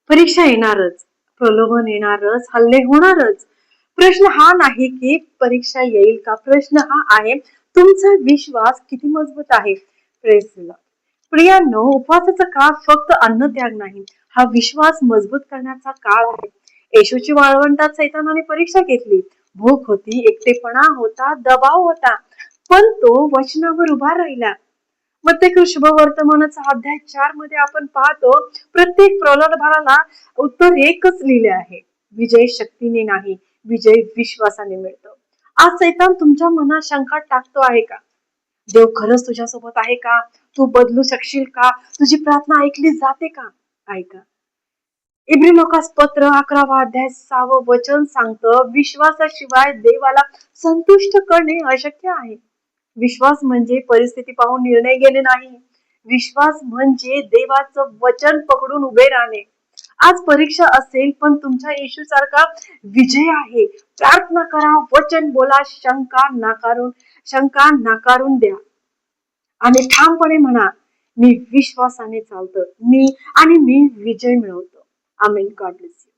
परीक्षा येणारच, प्रलोभन येणारच, हल्ले होणारच. प्रश्न हा नाही की परीक्षा येईल का, प्रश्न हा आहे तुमचा विश्वास किती मजबूत आहे. प्रियांनो, उपवासाचा काळ फक्त अन्न त्याग नाही, हा विश्वास मजबूत करण्याचा काळ आहे. येशूची वाळवंटात सैतानाने परीक्षा घेतली. भूक होती, एकटेपणा होता, दबाव होता, पण तो वचनावर उभा राहिला. मग ते शुभवर्तमानाचा अध्याय 4 मध्ये आपण पाहतो, प्रत्येक प्रलोभनाला उत्तर एकच लिहिले आहे: विजय शक्तीने नाही, विजय विश्वासाने मिळतो. आज सैतान तुमच्या मनात शंका टाकतो आहे का? देव खरंच तुझ्यासोबत आहे का? तू बदलू शकशील का? तुझी प्रार्थना ऐकली जाते का? ऐका, इब्री पत्र 11 अध्याय 6 वचन सांगतं, विश्वासाशिवाय देवाला संतुष्ट करणे अशक्य आहे. विश्वास म्हणजे परिस्थिती पाहून निर्णय घेणे नाही. विश्वास म्हणजे देवाचं वचन पकडून उभे राहणे. आज परीक्षा असेल, पण तुमच्या येशू सारखा विजय आहे. प्रार्थना करा, वचन बोला, शंका नाकारून द्या आणि ठामपणे म्हणा, मी विश्वासाने चालतो, मी विजय मिळवतो. आमेन. God bless you.